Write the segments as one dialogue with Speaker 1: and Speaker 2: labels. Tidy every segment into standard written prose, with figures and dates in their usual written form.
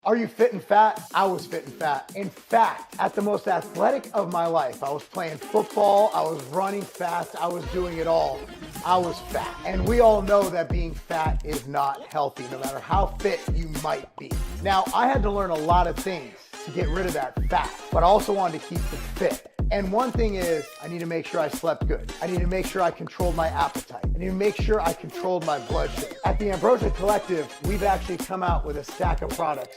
Speaker 1: Are you fit and fat? I was fit and fat. In fact, at the most athletic of my life, I was playing football, I was running fast, I was doing it all. I was fat. And we all know that being fat is not healthy, no matter how fit you might be. Now, I had to learn a lot of things to get rid of that fat, but I also wanted to keep it fit. And one thing is, I need to make sure I slept good. I need to make sure I controlled my appetite. I need to make sure I controlled my blood sugar. At the Ambrosia Collective, we've actually come out with a stack of products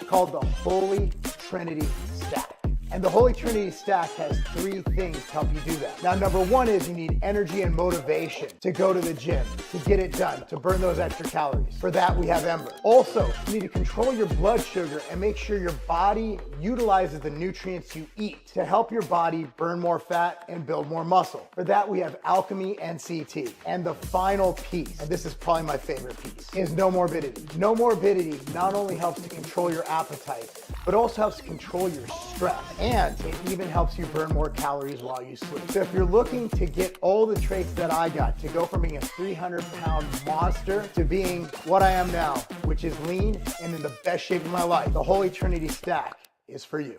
Speaker 1: called the Holy Trinity Stack. And the Holy Trinity Stack has 3 things to help you do that. Now, number 1 is you need energy and motivation to go to the gym, to get it done, to burn those extra calories. For that, we have Ember. Also, you need to control your blood sugar and make sure your body utilizes the nutrients you eat to help your body burn more fat and build more muscle. For that, we have Alchemy and CT. And the final piece, and this is probably my favorite piece, is No Morbidity. No Morbidity not only helps to control your appetite, but also helps to control your stress. And it even helps you burn more calories while you sleep. So if you're looking to get all the traits that I got, to go from being a 300-pound monster to being what I am now, which is lean and in the best shape of my life, the Holy Trinity Stack is for you.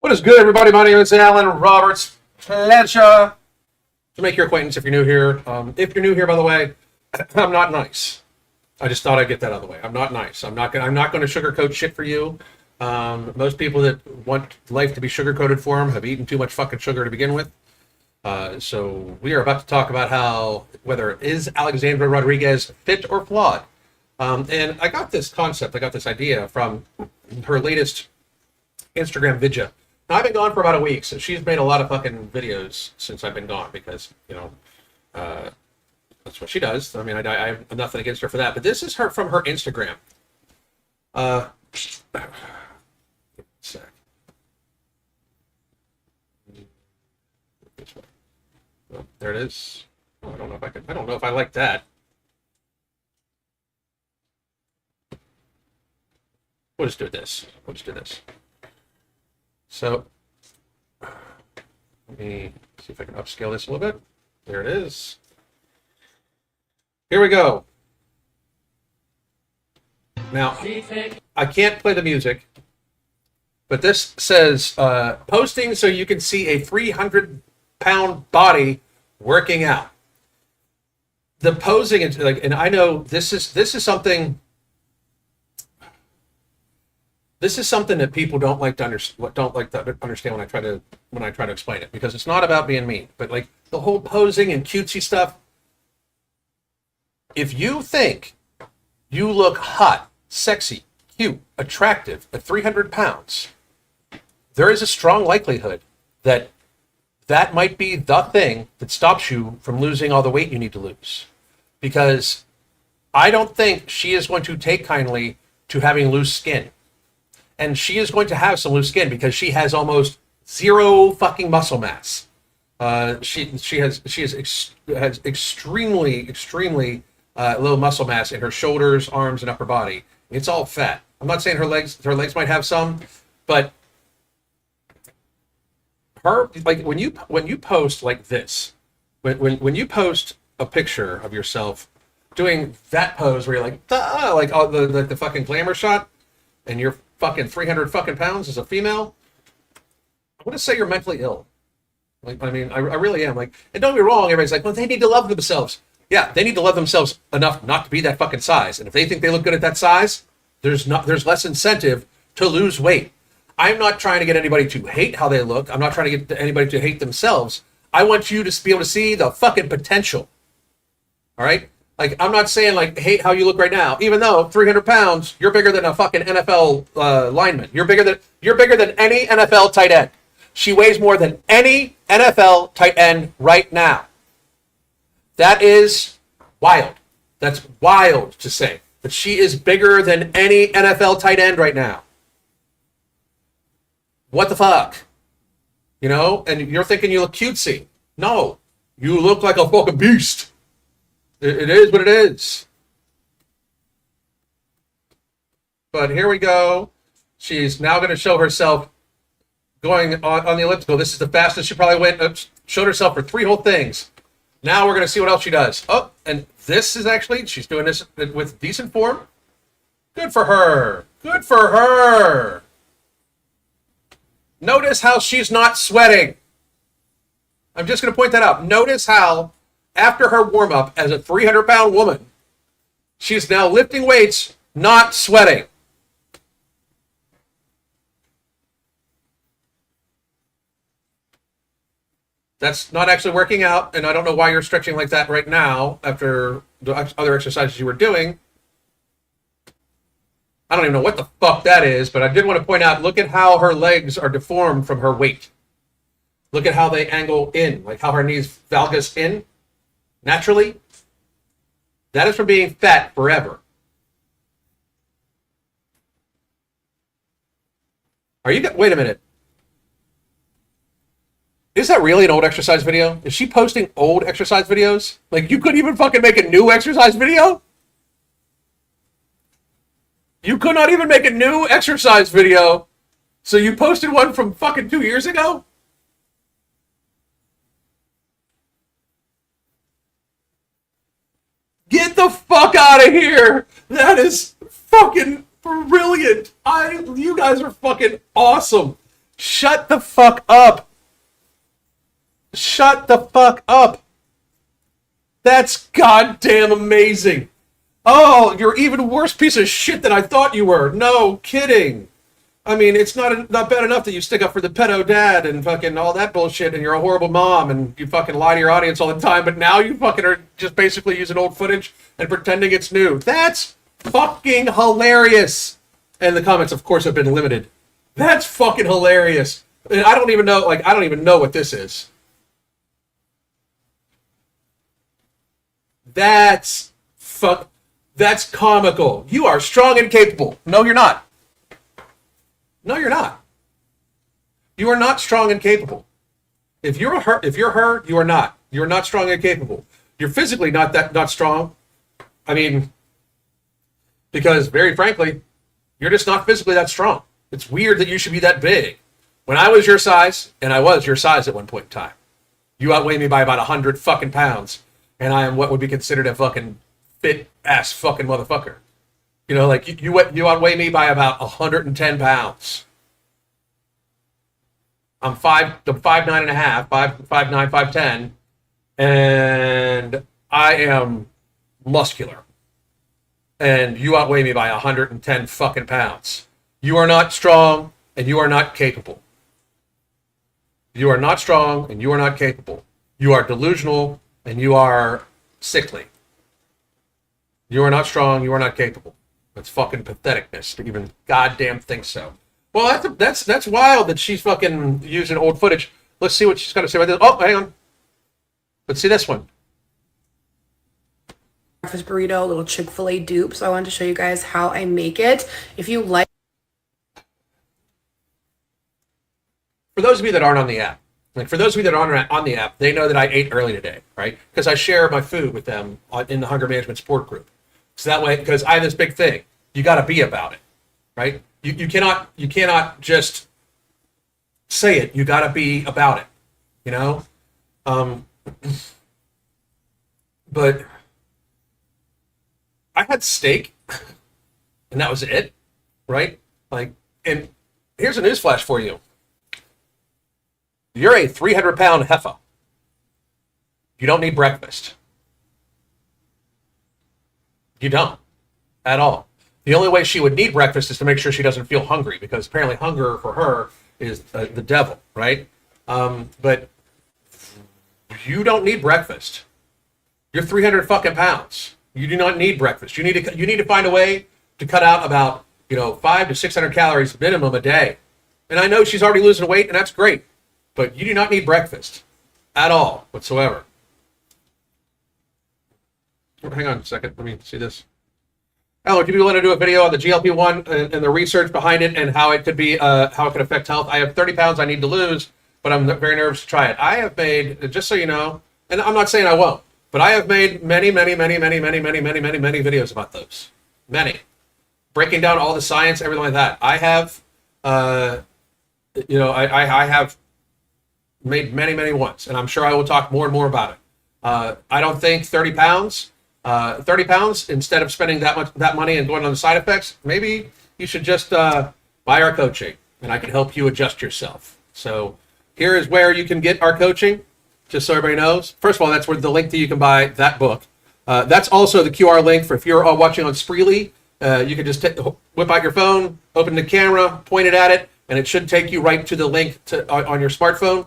Speaker 2: What is good, everybody? My name is Alan Roberts. Pleasure to make your acquaintance if you're new here. If you're new here, by the way, I'm not nice. I just thought I'd get that out of the way. I'm not nice. I'm not going to sugarcoat shit for you. Most people that want life to be sugarcoated for them have eaten too much fucking sugar to begin with. So we are about to talk about how, whether is Alexandra Rodriguez fit or flawed? And I got this concept, I got this idea from her latest Instagram video. Now, I've been gone for about a week, so she's made a lot of fucking videos since I've been gone because, you know, that's what she does. I mean, I have nothing against her for that. But this is her from her Instagram. Sec. This way. Oh, there it is. Oh, I don't know if I can. I don't know if I like that. We'll just do this. We'll just do this. So, let me see if I can upscale this a little bit. There it is. Here we go. Now, I can't play the music, but this says, posting so you can see a 300-pound body working out. The posing, is like, and I know this is something. This is something that people don't like to understand when I try to explain it, because it's not about being mean, but like the whole posing and cutesy stuff. If you think you look hot, sexy, cute, attractive at 300 pounds, there is a strong likelihood that that might be the thing that stops you from losing all the weight you need to lose. Because I don't think she is going to take kindly to having loose skin. And she is going to have some loose skin because she has almost zero fucking muscle mass. She has extremely low muscle mass in her shoulders, arms, and upper body. It's all fat. I'm not saying her legs might have some, but her, like, when you post like this, when you post a picture of yourself doing that pose where you're like the fucking glamour shot, and you're fucking 300 fucking pounds as a female, I want to say you're mentally ill. Like, I mean, I really am. Like, and don't get me wrong, everybody's like, well, they need to love themselves. Yeah, they need to love themselves enough not to be that fucking size. And if they think they look good at that size, there's less incentive to lose weight. I'm not trying to get anybody to hate how they look. I'm not trying to get anybody to hate themselves. I want you to be able to see the fucking potential. All right? Like, I'm not saying, like, hate how you look right now. Even though 300 pounds, you're bigger than a fucking NFL lineman. You're bigger than any NFL tight end. She weighs more than any NFL tight end right now. That is wild. That's wild to say. But she is bigger than any NFL tight end right now. What the fuck? You know? And you're thinking you look cutesy. No. You look like a fucking beast. It is what it is. But here we go. She's now going to show herself going on the elliptical. This is the fastest she probably went. Showed herself for 3 whole things. Now we're going to see what else she does. Oh, and This is actually, she's doing this with decent form. Good for her. Good for her. Notice how she's not sweating. I'm just going to point that out. Notice how, after her warm-up as a 300-pound woman, she's now lifting weights, not sweating. That's not actually working out, and I don't know why you're stretching like that right now after the other exercises you were doing. I don't even know what the fuck that is, but I did want to point out, look at how her legs are deformed from her weight. Look at how they angle in, like how her knees valgus in naturally. That is from being fat forever. Wait a minute. Is that really an old exercise video? Is she posting old exercise videos? Like, you couldn't even fucking make a new exercise video? You could not even make a new exercise video. So you posted one from fucking 2 years ago? Get the fuck out of here! That is fucking brilliant. You guys are fucking awesome. Shut the fuck up. Shut the fuck up. That's goddamn amazing. Oh, you're even worse piece of shit than I thought you were. No kidding. I mean, it's not bad enough that you stick up for the pedo dad and fucking all that bullshit and you're a horrible mom and you fucking lie to your audience all the time, but now you fucking are just basically using old footage and pretending it's new. That's fucking hilarious. And the comments, of course, have been limited. That's fucking hilarious. And I don't even know what this is. That's comical. You are strong and capable. No, you're not. No, you're not. You are not strong and capable. If you're her, you are not. You're not strong and capable. You're physically not strong. I mean, because very frankly, you're just not physically that strong. It's weird that you should be that big. When I was your size, and I was your size at one point in time, you outweigh me by about 100 fucking pounds, and I am what would be considered a fucking fit ass fucking motherfucker. You know, like you outweigh me by about 110 pounds. I'm 5'9.5", 5'9", 5'10", and I am muscular. And you outweigh me by 110 fucking pounds. You are not strong, and you are not capable. You are not strong, and you are not capable. You are delusional, and you are sickly. You are not strong, you are not capable. That's fucking patheticness to even goddamn think so. Well, that's wild that she's fucking using old footage. Let's see what she's got to say about this. Oh, hang on. Let's see this one.
Speaker 3: Breakfast burrito, little Chick-fil-A dupe. So I wanted to show you guys how I make it. If you like.
Speaker 2: For those of you that aren't on the app, on the app, they know that I ate early today, right? Because I share my food with them in the hunger management support group. So that way, because I have this big thing, you got to be about it, right? You cannot just say it. You got to be about it, you know. But I had steak, and that was it, right? Like, and here's a newsflash for you. You're a 300-pound heifer. You don't need breakfast. You don't. At all. The only way she would need breakfast is to make sure she doesn't feel hungry, because apparently hunger for her is the devil, right? But you don't need breakfast. You're 300 fucking pounds. You do not need breakfast. You need to find a way to cut out about 500 to 600 calories minimum a day. And I know she's already losing weight, and that's great. But you do not need breakfast at all whatsoever. Oh, hang on a second. Let me see this. Alex, do you want to do a video on the GLP-1 and the research behind it and how it could be, how it could affect health? I have 30 pounds I need to lose, but I'm very nervous to try it. I have made, just so you know, and I'm not saying I won't, but I have made many videos about those. Many. Breaking down all the science, everything like that. I have, I have made many ones, and I'm sure I will talk more and more about it. I don't think 30 pounds 30 pounds, instead of spending that money and going on the side effects, maybe you should just buy our coaching, and I can help you adjust yourself. So here is where you can get our coaching, just so everybody knows. First of all, that's where the link that you can buy that book. That's also the QR link for if you're all watching on Spreely. You can just whip out your phone, open the camera, point it at it, and it should take you right to the link on your smartphone.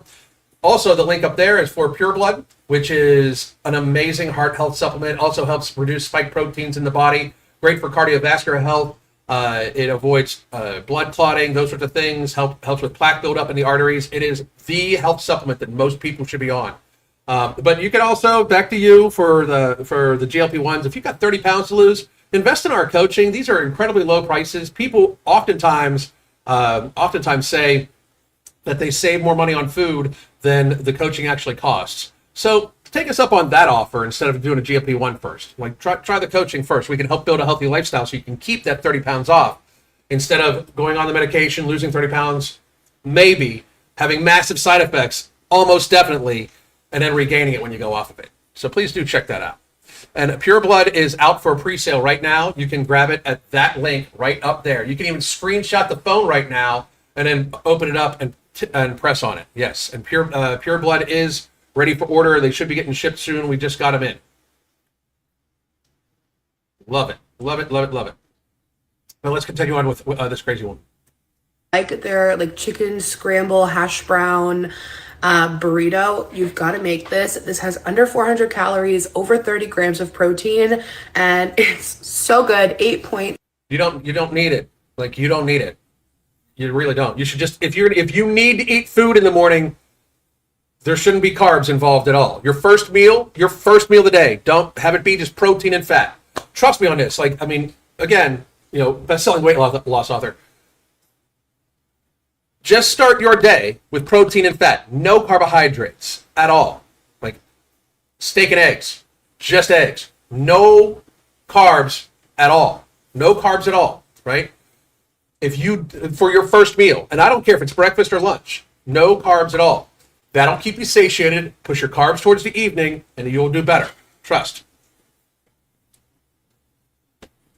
Speaker 2: Also, the link up there is for Pure Blood, which is an amazing heart health supplement. Also helps reduce spike proteins in the body. Great for cardiovascular health. It avoids blood clotting, those sorts of things. Helps with plaque buildup in the arteries. It is the health supplement that most people should be on. But you can also, back to you for the GLP-1s, if you've got 30 pounds to lose, invest in our coaching. These are incredibly low prices. People oftentimes say that they save more money on food than the coaching actually costs. So take us up on that offer instead of doing a GLP-1 first. Like try the coaching first. We can help build a healthy lifestyle so you can keep that 30 pounds off instead of going on the medication, losing 30 pounds, maybe having massive side effects, almost definitely, and then regaining it when you go off of it. So please do check that out. And Pure Blood is out for a pre-sale right now. You can grab it at that link right up there. You can even screenshot the phone right now and then open it up and press on it. Yes, and Pure Blood is ready for order. They should be getting shipped soon. We just got them in. Love it. Love it, love it, love it. Now let's continue on with this crazy one.
Speaker 3: Like their chicken scramble hash brown burrito. You've got to make this. This has under 400 calories, over 30 grams of protein, and it's so good. 8 point.
Speaker 2: You don't need it. You don't need it. You really don't. You should just, if you need to eat food in the morning, there shouldn't be carbs involved at all. Your first meal of the day, don't have it be just protein and fat. Trust me on this. Again, best-selling weight loss author. Just start your day with protein and fat. No carbohydrates at all. Like steak and eggs. Just eggs. No carbs at all. No carbs at all, right? For your first meal, and I don't care if it's breakfast or lunch, no carbs at all. That'll keep you satiated. Push your carbs towards the evening, and you'll do better. Trust.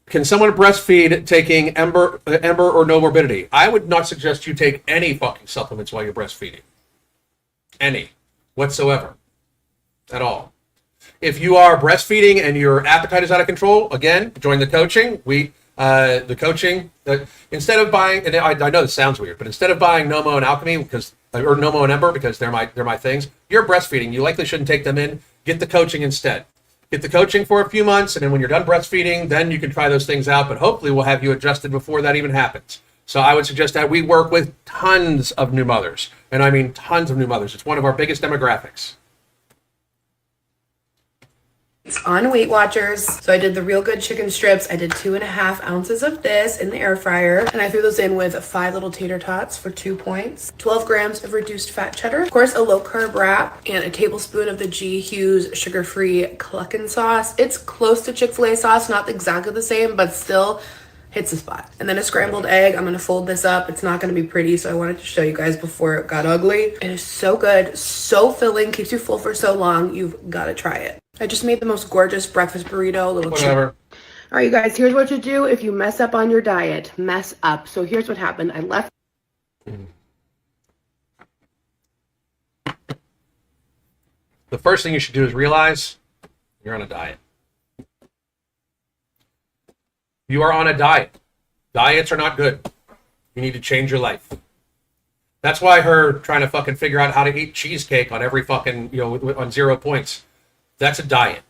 Speaker 2: Can someone breastfeed taking Ember or no morbidity? I would not suggest you take any fucking supplements while you're breastfeeding. Any. Whatsoever. At all. If you are breastfeeding and your appetite is out of control, again, join the coaching. Instead of buying, and I know this sounds weird, but instead of buying Nomo and Alchemy or Nomo and Ember because they're my things, you're breastfeeding. You likely shouldn't take them in. Get the coaching instead. Get the coaching for a few months, and then when you're done breastfeeding, then you can try those things out. But hopefully, we'll have you adjusted before that even happens. So I would suggest that we work with tons of new mothers, and I mean tons of new mothers. It's one of our biggest demographics.
Speaker 3: On Weight Watchers. So I did the Real Good chicken strips. I did 2.5 ounces of this in the air fryer, and I threw those in with 5 little tater tots for 2 points, 12 grams of reduced fat cheddar, of course a low carb wrap, and a tablespoon of the G. Hughes sugar-free cluckin' sauce. It's close to Chick-fil-A sauce, not exactly the same, but still hits the spot. And then a scrambled egg. I'm gonna fold this up. It's not gonna be pretty, so I wanted to show you guys before it got ugly. It is so good, so filling, keeps you full for so long. You've got to try it. I just made the most gorgeous breakfast burrito.
Speaker 2: Whatever.
Speaker 3: All right, you guys, here's what you do if you mess up on your diet. Mess up. So here's what happened. I left.
Speaker 2: The first thing you should do is realize you're on a diet. You are on a diet. Diets are not good. You need to change your life. That's why her trying to fucking figure out how to eat cheesecake on every fucking, on 0 points. That's a diet.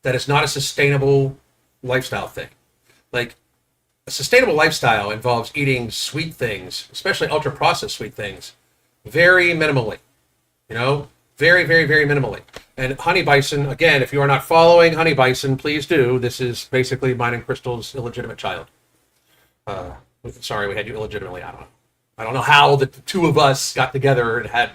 Speaker 2: That is not a sustainable lifestyle thing. Like, a sustainable lifestyle involves eating sweet things, especially ultra-processed sweet things, very minimally. Very, very, very minimally. And Honey Bison, again, if you are not following Honey Bison, please do. This is basically mine and Crystal's illegitimate child. Sorry, we had you illegitimately. I don't know how the two of us got together and had,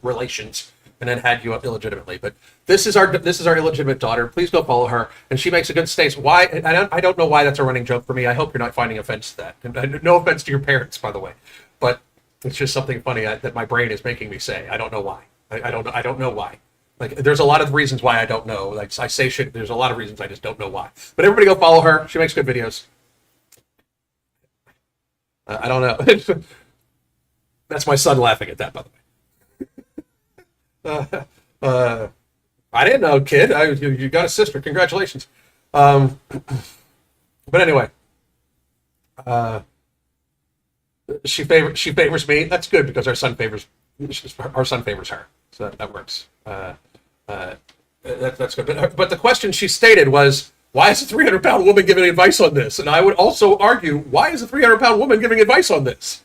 Speaker 2: relations and then had you up illegitimately. But this is our illegitimate daughter. Please go follow her. And she makes a good statement. Why? I don't know why that's a running joke for me. I hope you're not finding offense to that. And no offense to your parents, by the way. But it's just something funny that my brain is making me say. I don't know why. I don't know why. Like, there's a lot of reasons why I don't know. Like, I say shit. There's a lot of reasons I just don't know why. But everybody go follow her. She makes good videos. I don't know. That's my son laughing at that, by the way. I didn't know, kid. You got a sister. Congratulations. But anyway, she favors me. That's good because our son favors her. So that works. That's good. But the question she stated was, why is a 300-pound woman giving advice on this? And I would also argue, why is a 300-pound woman giving advice on this?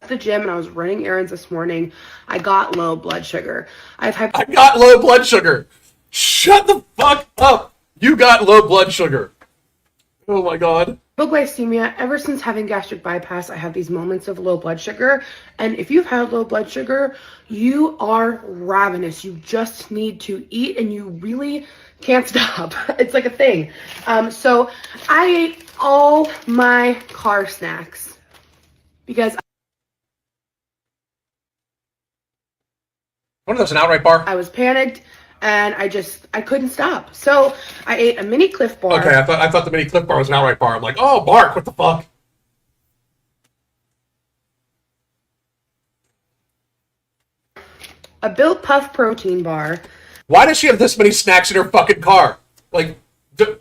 Speaker 3: At the gym and I was running errands this morning. I got low blood sugar.
Speaker 2: I got low blood sugar. Shut the fuck up. You got low blood sugar. Oh my God.
Speaker 3: Hypoglycemia. Ever since having gastric bypass, I have these moments of low blood sugar. And if you've had low blood sugar, you are ravenous. You just need to eat and you really can't stop. It's like a thing. So I ate all my car snacks because
Speaker 2: One of those an outright bar?
Speaker 3: I was panicked and I couldn't stop. So I ate a mini Cliff Bar.
Speaker 2: Okay, I thought the mini Cliff Bar was an outright bar. I'm like, oh, bark, what the fuck?
Speaker 3: A Built Puff protein bar.
Speaker 2: Why does she have this many snacks in her fucking car? Like,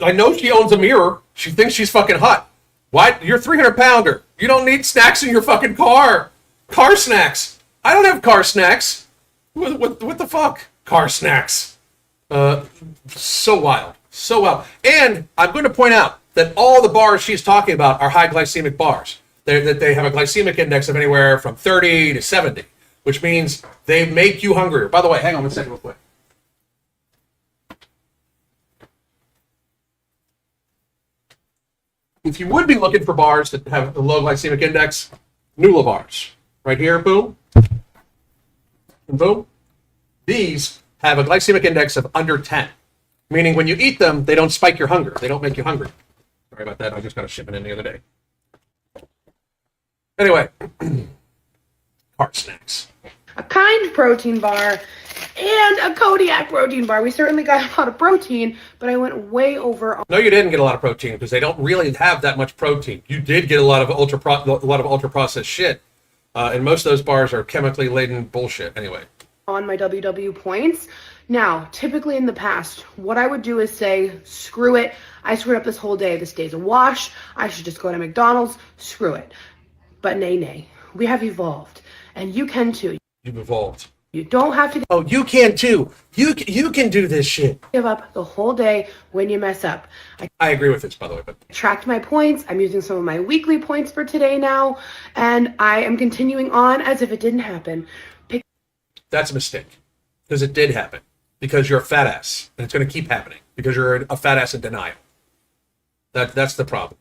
Speaker 2: I know she owns a mirror. She thinks she's fucking hot. Why? You're a 300-pounder. You don't need snacks in your fucking car. Car snacks. I don't have car snacks. What the fuck? Car snacks. So wild. So wild. And I'm going to point out that all the bars she's talking about are high glycemic bars. They have a glycemic index of anywhere from 30 to 70, which means they make you hungrier. By the way, hang on one second real quick. If you would be looking for bars that have a low glycemic index, Nula bars. Right here, boom. And boom. These have a glycemic index of under 10, meaning when you eat them, they don't spike your hunger. They don't make you hungry. Sorry about that. I just got a shipment in the other day. Anyway, car snacks.
Speaker 3: A Kind protein bar and a Kodiak protein bar. We certainly got a lot of protein, but I went way over.
Speaker 2: No, you didn't get a lot of protein because they don't really have that much protein. You did get a lot of ultra processed shit, and most of those bars are chemically laden bullshit. Anyway,
Speaker 3: On my WW points. Now, typically in the past, what I would do is say, screw it. I screwed up this whole day. This day's a wash. I should just go to McDonald's. Screw it. But nay. We have evolved, and you can too.
Speaker 2: you've evolved.
Speaker 3: You don't have to
Speaker 2: Oh, you can too. You can do this shit.
Speaker 3: give up the whole day when you mess up.
Speaker 2: I agree with this, by the way, but
Speaker 3: Tracked my points. I'm using some of my weekly points for today now, and I am continuing on as if it didn't happen.
Speaker 2: that's a mistake because it did happen. Because you're a fat ass, and it's going to keep happening because you're a fat ass in denial. That's the problem.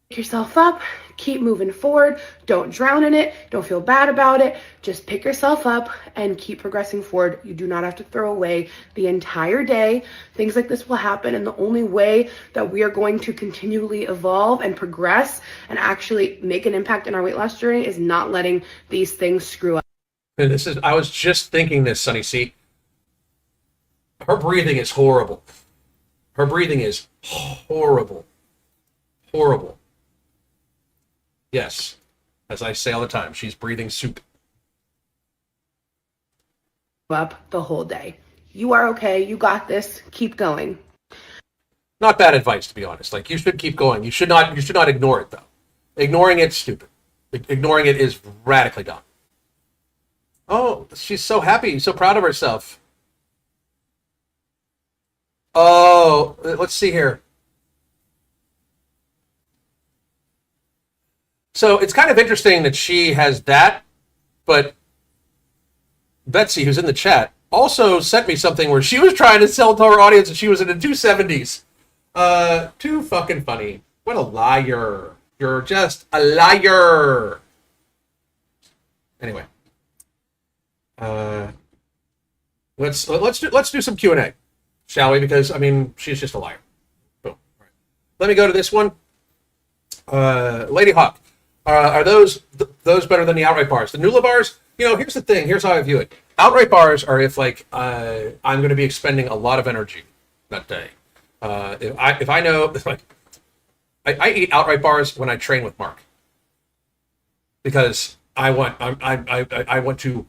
Speaker 3: Pick yourself up, keep moving forward, don't drown in it, don't feel bad about it, just pick yourself up and keep progressing forward. You do not have to throw away the entire day. Things like this will happen, and the only way that we are going to continually evolve and progress and actually make an impact in our weight loss journey is not letting these things screw up.
Speaker 2: And I was just thinking this, Sunny C. Her breathing is horrible. Her breathing is horrible. Horrible. Yes, as I say all the time, she's breathing soup.
Speaker 3: Up the whole day. You are okay. You got this. Keep going.
Speaker 2: Not bad advice, to be honest. Like, you should keep going. You should not ignore it, though. Ignoring it's stupid. Ignoring it is radically dumb. Oh, she's so happy, so proud of herself. Oh, let's see here. So it's kind of interesting that she has that, but Betsy, who's in the chat, also sent me something where she was trying to sell to her audience that she was in the 270s. Too fucking funny. What a liar. You're just a liar. Anyway. Let's do some Q&A, shall we? Because, I mean, she's just a liar. Boom. All right. Let me go to this one. Lady Hawk. Are those better than the outright bars? The Nula bars, here's the thing. Here's how I view it. outright bars are if like I'm going to be expending a lot of energy that day. If I know like I eat outright bars when I train with Mark because I want to,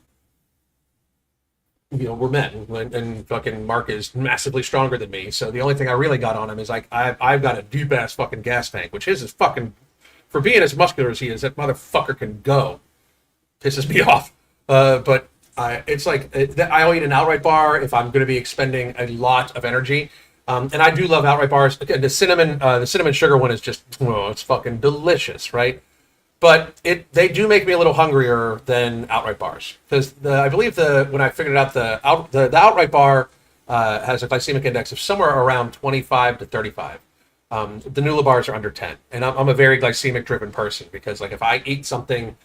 Speaker 2: we're men, and fucking Mark is massively stronger than me. So the only thing I really got on him is like I've got a deep ass fucking gas tank, which his is fucking, for being as muscular as he is, that motherfucker can go. Pisses me off. But it's like I'll eat an outright bar if I'm going to be expending a lot of energy. And I do love outright bars. Again, the cinnamon sugar one is just, it's fucking delicious, right? But they do make me a little hungrier than outright bars because I believe when I figured it out, the outright bar has a glycemic index of somewhere around 25 to 35. The Nula bars are under 10, and I'm a very glycemic driven person because like if I eat something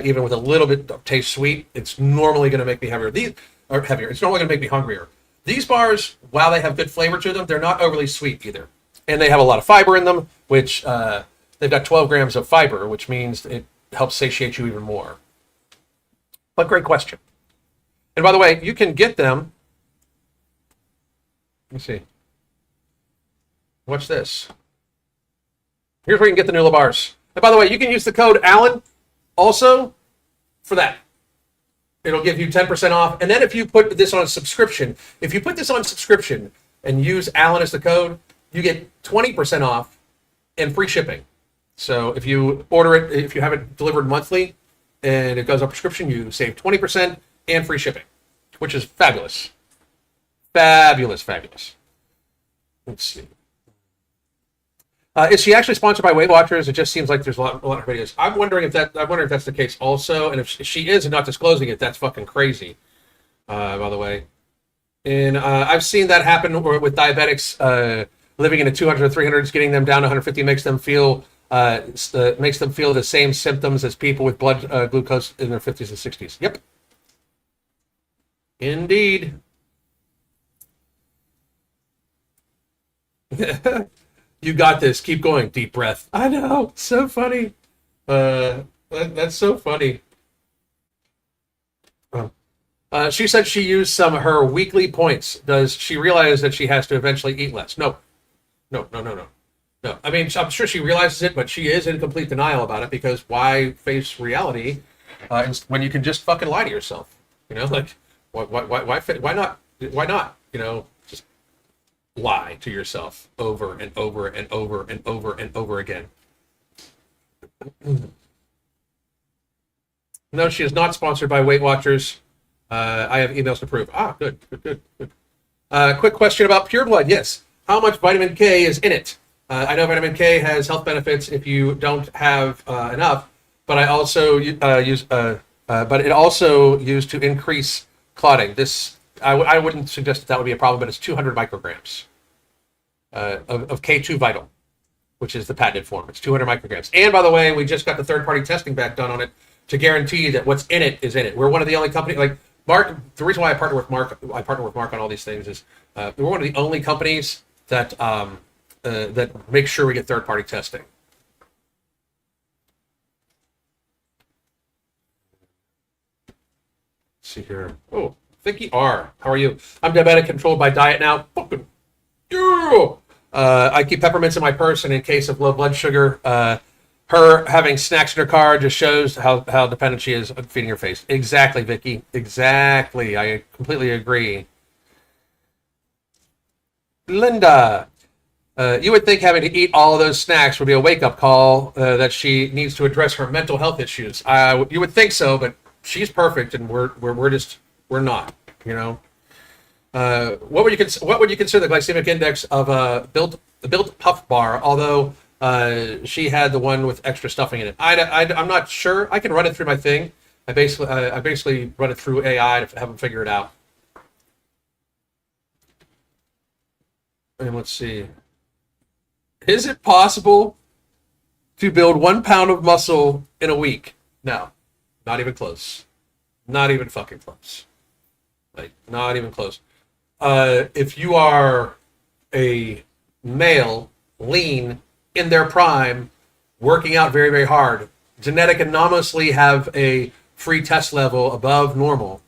Speaker 2: even with a little bit of taste sweet, it's normally going to make me heavier. It's normally going to make me hungrier. These bars, while they have good flavor to them, they're not overly sweet either, and they have a lot of fiber in them, which they've got 12 grams of fiber, which means it helps satiate you even more. But great question. And by the way, you can get them. Let me see. Watch this. Here's where you can get the Nula bars. And by the way, you can use the code Alan also for that. It'll give you 10% off. And then if you put this on subscription, and use Alan as the code, you get 20% off and free shipping. So if you order it, if you have it delivered monthly and it goes on prescription, you save 20% and free shipping, which is fabulous. Fabulous. Let's see. Is she actually sponsored by Weight Watchers? It just seems like there's a lot of videos. I'm wondering if that's the case also, and if she is and not disclosing it, that's fucking crazy. By the way, and I've seen that happen with diabetics living in the 200 or 300s, getting them down to 150 makes them feel the same symptoms as people with blood glucose in their 50s and 60s. Yep, indeed. You got this. Keep going. Deep breath. I know. So funny. That's so funny. She said she used some of her weekly points. Does she realize that she has to eventually eat less? No. I mean, I'm sure she realizes it, but she is in complete denial about it because why face reality when you can just fucking lie to yourself? Like why not? Just lie to yourself over and over and over and over and over again. No, she is not sponsored by Weight Watchers. I have emails to prove. Good. Quick question about Pure Blood. Yes. How much vitamin K is in it? I know vitamin K has health benefits if you don't have enough, but I also but it also used to increase clotting. I wouldn't suggest that would be a problem, but it's 200 micrograms of K2 Vital, which is the patented form. It's 200 micrograms. And by the way, we just got the third-party testing back done on it to guarantee that what's in it is in it. We're one of the only companies, like Mark, the reason why I partner with Mark on all these things is we're one of the only companies that that make sure we get third-party testing. Let's see here. Oh, Vicky R. How are you? I'm diabetic, controlled by diet now. Fucking yeah. I keep peppermints in my purse, and in case of low blood sugar, her having snacks in her car just shows how dependent she is on feeding her face. Exactly, Vicky. Exactly. I completely agree. Linda, you would think having to eat all of those snacks would be a wake-up call that she needs to address her mental health issues. You would think so, but she's perfect, and we're not. What would you consider the glycemic index of the built puff bar? Although she had the one with extra stuffing in it. I'm not sure. I can run it through my thing. I basically run it through AI to have them figure it out. And let's see. Is it possible to build 1 pound of muscle in a week? No, not even close. Not even fucking close. Like, not even close. If you are a male, lean, in their prime, working out very, very hard, genetic anomalously have a free test level above normal,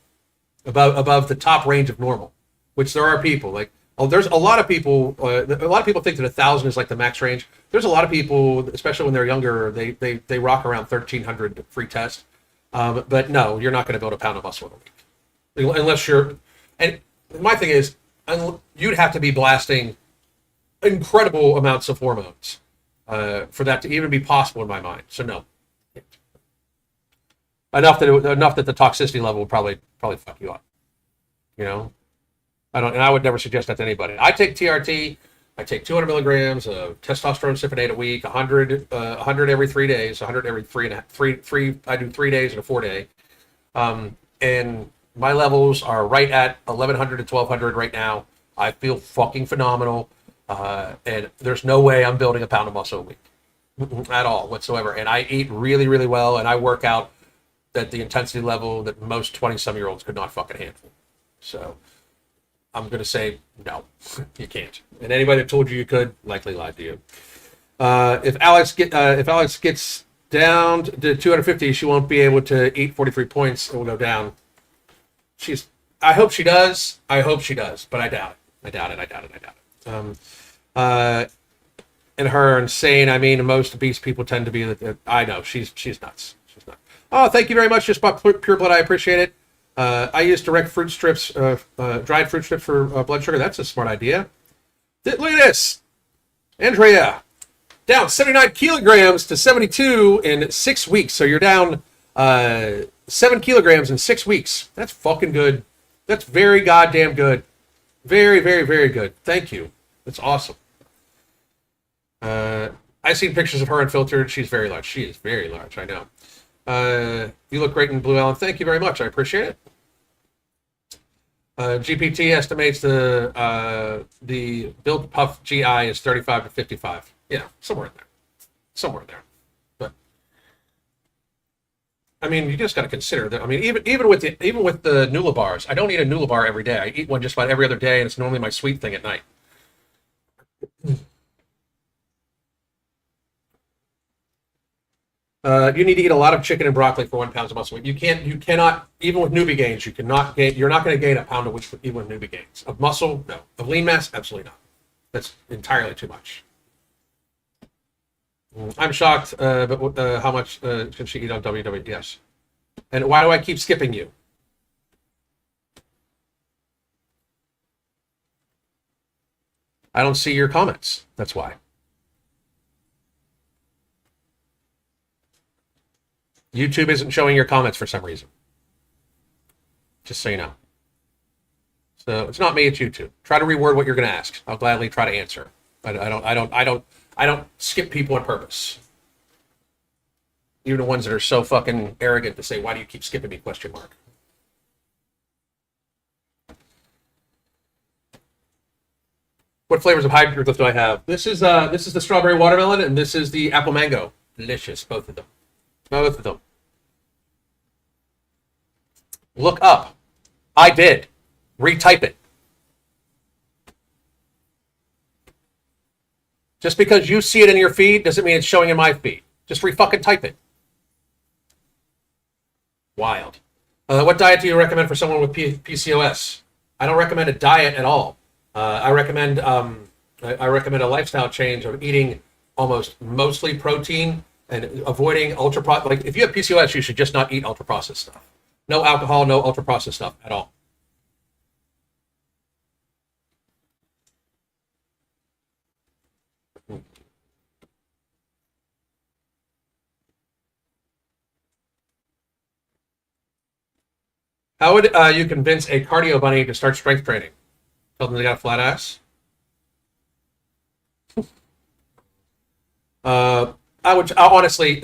Speaker 2: above the top range of normal, which there are people like. Oh, there's a lot of people. A lot of people think that 1,000 is like the max range. There's a lot of people, especially when they're younger, they rock around 1,300 free test. But no, you're not going to build a pound of muscle in a week, unless you're. And my thing is, you'd have to be blasting incredible amounts of hormones for that to even be possible in my mind. So no, enough that the toxicity level will probably fuck you up. You know. I would never suggest that to anybody. I take TRT. I take 200 milligrams of testosterone cypionate a week, 100 every 3 days, 100 every three. I do 3 days and a 4 day. And my levels are right at 1,100 to 1,200 right now. I feel fucking phenomenal. And there's no way I'm building a pound of muscle a week at all whatsoever. And I eat really, really well. And I work out at the intensity level that most 20-some-year-olds could not fucking handle. So I'm going to say, no, you can't. And anybody that told you you could likely lied to you. If Alex gets down to 250, she won't be able to eat 43 points. It will go down. I hope she does. But I doubt it. And her insane. I mean, most obese people tend to be. I know she's nuts. She's nuts. Oh, thank you very much. Just bought Pure Blood. I appreciate it. I use direct fruit strips, dried fruit strips for blood sugar. That's a smart idea. Look at this. Andrea, down 79 kilograms to 72 in 6 weeks. So you're down 7 kilograms in 6 weeks. That's fucking good. That's very goddamn good. Very, very, very good. Thank you. That's awesome. I've seen pictures of her unfiltered. She's very large. She is very large. I know. You look great in blue, Ellen. Thank you very much. I appreciate it. GPT estimates the built puff GI is 35 to 55. Yeah, somewhere in there. But I mean, you just got to consider that. I mean, even with the Nula bars, I don't eat a Nula bar every day. I eat one just about every other day, and it's normally my sweet thing at night. You need to eat a lot of chicken and broccoli for 1 pound of muscle. You cannot, even with newbie gains, you're not going to gain a pound of weight even with newbie gains. Of muscle, no. Of lean mass, absolutely not. That's entirely too much. I'm shocked, but how much can she eat on WWE? Yes. And why do I keep skipping you? I don't see your comments. That's why. YouTube isn't showing your comments for some reason. Just so you know. So it's not me, it's YouTube. Try to reword what you're going to ask. I'll gladly try to answer. I don't skip people on purpose. Even the ones that are so fucking arrogant to say, "Why do you keep skipping me?" ? What flavors of hybrid do I have? This is the strawberry watermelon, and this is the apple mango. Delicious, both of them. Both of them. Look up. I did. Retype it. Just because you see it in your feed doesn't mean it's showing in my feed. Just re-fucking type it. Wild. What diet do you recommend for someone with PCOS? I don't recommend a diet at all. I recommend a lifestyle change of eating mostly protein and avoiding like if you have PCOS, you should just not eat ultra processed stuff. No alcohol, no ultra processed stuff at all. How would you convince a cardio bunny to start strength training? Tell them they got a flat ass. I would honestly,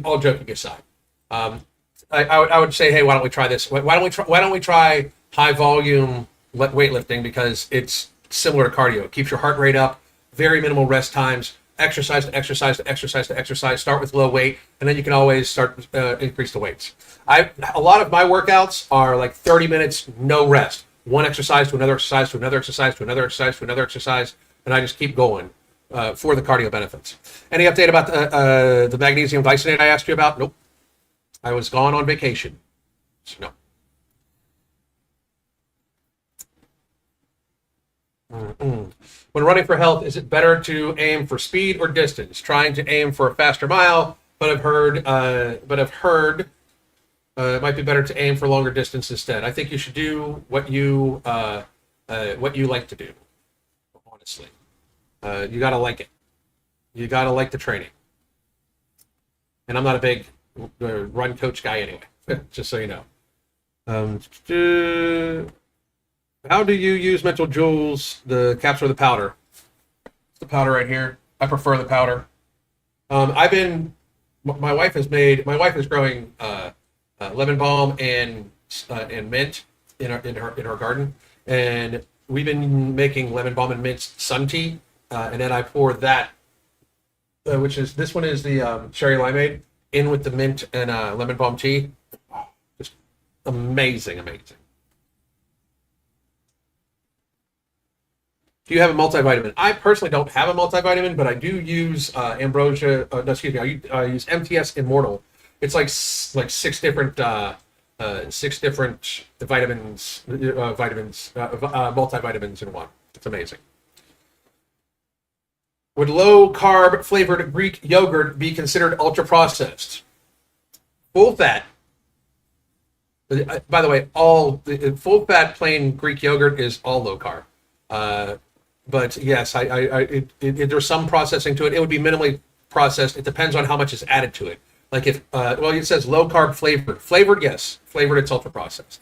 Speaker 2: all joking aside, I would say, hey, why don't we try this? Why don't we try high volume weightlifting, because it's similar to cardio. It keeps your heart rate up, very minimal rest times, exercise to exercise to exercise to exercise. Start with low weight, and then you can always start increase the weights. A lot of my workouts are like 30 minutes, no rest. One exercise to another exercise to another exercise to another exercise to another exercise, and I just keep going for the cardio benefits. Any update about the magnesium glycinate I asked you about? Nope. I was gone on vacation. So no. When running for health, is it better to aim for speed or distance? Trying to aim for a faster mile, but I've heard it might be better to aim for longer distance instead. I think you should do what you like to do. Honestly, you gotta like it. You gotta like the training. And I'm not a big run coach guy anyway. Just so you know. How do you use mental joules? The capsule or the powder? It's the powder right here. I prefer the powder. My wife is growing lemon balm and mint in our garden, and we've been making lemon balm and mint sun tea, and then I pour that, this one is the cherry limeade, in with the mint and lemon balm tea. Oh, just amazing. Do you have a multivitamin? I personally don't have a multivitamin, but I do use Ambrosia. I use MTS Immortal. It's like six different vitamins, multivitamins in one. It's amazing. Would low carb flavored Greek yogurt be considered ultra processed? Full fat. By the way, all full fat plain Greek yogurt is all low carb. But yes, there's some processing to it. It would be minimally processed. It depends on how much is added to it. Like if, it says low carb flavored. Flavored, yes. Flavored, it's ultra processed.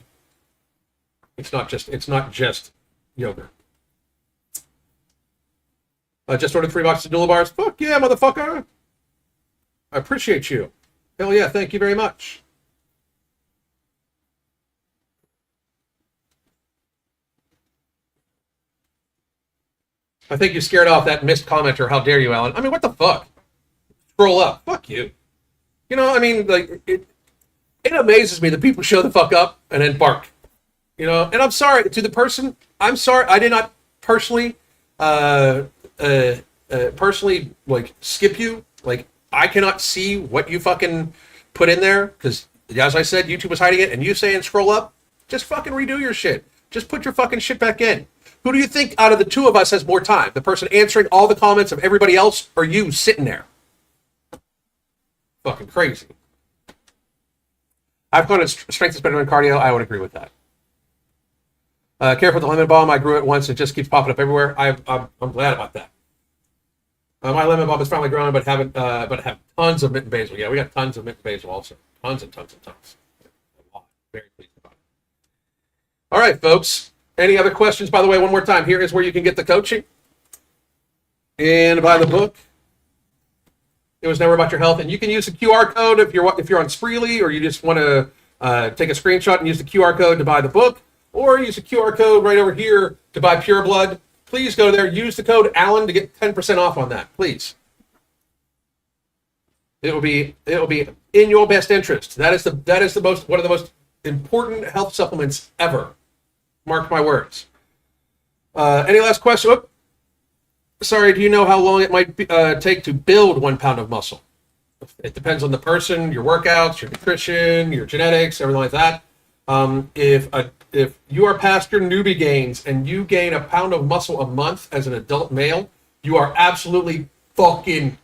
Speaker 2: It's not just yogurt. Just ordered 3 boxes of Nula bars. Fuck yeah, motherfucker. I appreciate you. Hell yeah, thank you very much. I think you scared off that missed commenter. How dare you, Alan? I mean, what the fuck? Scroll up. Fuck you. You know, I mean, like, it amazes me that people show the fuck up and then bark. You know, and I'm sorry to the person. I'm sorry. I did not personally, like, skip you. Like, I cannot see what you fucking put in there because, as I said, YouTube was hiding it. And you saying scroll up, just fucking redo your shit. Just put your fucking shit back in. Who do you think out of the two of us has more time? The person answering all the comments of everybody else or you sitting there? Fucking crazy. I've gone to strength is better than cardio. I would agree with that. Careful with the lemon balm. I grew it once. It just keeps popping up everywhere. I'm glad about that. My lemon balm is finally growing, but have tons of mint and basil. Yeah, we got tons of mint and basil also. Tons and tons and tons. A lot. Very pleased about it. All right, folks. Any other questions? By the way, one more time, here is where you can get the coaching and buy the book. It was never about your health, and you can use the QR code if you're on Spreely or you just want to take a screenshot and use the QR code to buy the book, or use the QR code right over here to buy Pure Blood. Please go there. Use the code Alan to get 10% off on that. Please. It will be in your best interest. That is one of the most important health supplements ever. Mark my words. Any last question? Oh, sorry, do you know how long it might take to build 1 pound of muscle? It depends on the person, your workouts, your nutrition, your genetics, everything like that. If you are past your newbie gains and you gain 1 pound of muscle a month as an adult male, you are absolutely fucking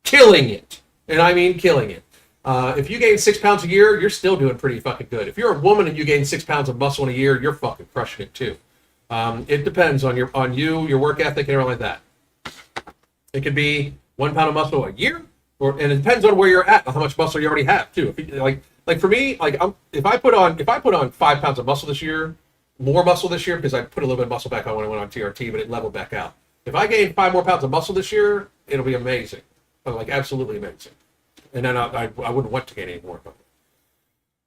Speaker 2: killing it. And I mean killing it. If you gain 6 pounds a year, you're still doing pretty fucking good. If you're a woman and you gain 6 pounds of muscle in a year, you're fucking crushing it too. It depends on your work ethic, and everything like that. It could be 1 pound of muscle a year, and it depends on where you're at, how much muscle you already have too. Like for me, like if I put on 5 pounds of muscle this year, more muscle this year because I put a little bit of muscle back on when I went on TRT, but it leveled back out. If I gain 5 more pounds of muscle this year, it'll be amazing, like absolutely amazing. And then I wouldn't want to gain any more.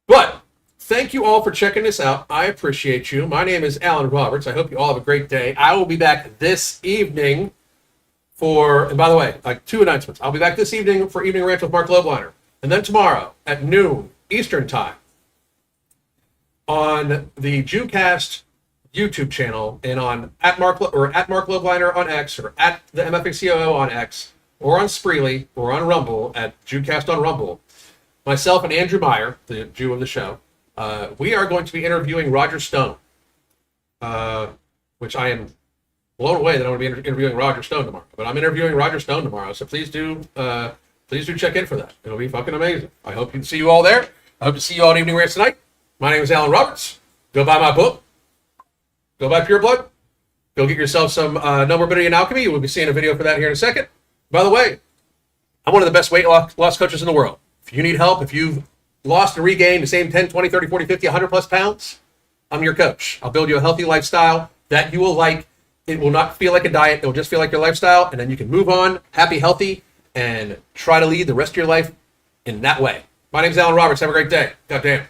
Speaker 2: But thank you all for checking this out. I appreciate you. My name is Alan Roberts. I hope you all have a great day. I will be back this evening and by the way, like 2 announcements. I'll be back this evening for Evening Rant with Mark Lobliner. And then tomorrow at noon Eastern Time on the JewCast YouTube channel and on at Mark Lobliner on X or at the MFACOO on X, or on Spreely, or on Rumble, at JewCast on Rumble, myself and Andrew Meyer, the Jew of the show, we are going to be interviewing Roger Stone, which I am blown away that I'm going to be interviewing Roger Stone tomorrow. But I'm interviewing Roger Stone tomorrow, so please do check in for that. It'll be fucking amazing. I hope to see you all there. I hope to see you all in Evening Rants tonight. My name is Alan Roberts. Go buy my book. Go buy Pure Blood. Go get yourself some No Morbidity and Alchemy. We'll be seeing a video for that here in a second. By the way, I'm one of the best weight loss coaches in the world. If you need help, if you've lost and regained the same 10, 20, 30, 40, 50, 100 plus pounds, I'm your coach. I'll build you a healthy lifestyle that you will like. It will not feel like a diet. It will just feel like your lifestyle. And then you can move on, happy, healthy, and try to lead the rest of your life in that way. My name's Alan Roberts. Have a great day. Goddamn.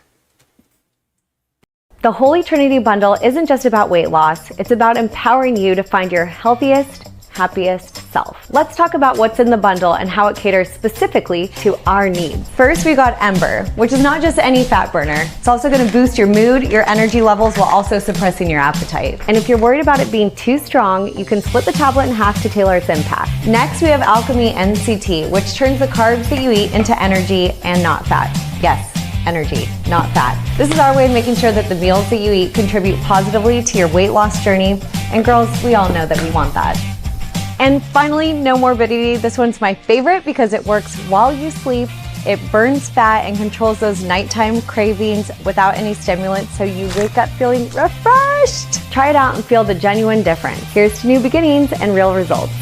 Speaker 4: The Holy Trinity Bundle isn't just about weight loss. It's about empowering you to find your healthiest, happiest self. Let's talk about what's in the bundle and how it caters specifically to our needs. First, we got Ember, which is not just any fat burner. It's also going to boost your mood, your energy levels, while also suppressing your appetite. And if you're worried about it being too strong, you can split the tablet in half to tailor its impact. Next, we have Alchemy NCT, which turns the carbs that you eat into energy and not fat. Yes, energy, not fat. This is our way of making sure that the meals that you eat contribute positively to your weight loss journey. And girls, we all know that we want that. And finally, No Morbidity. This one's my favorite because it works while you sleep. It burns fat and controls those nighttime cravings without any stimulants, so you wake up feeling refreshed. Try it out and feel the genuine difference. Here's to new beginnings and real results.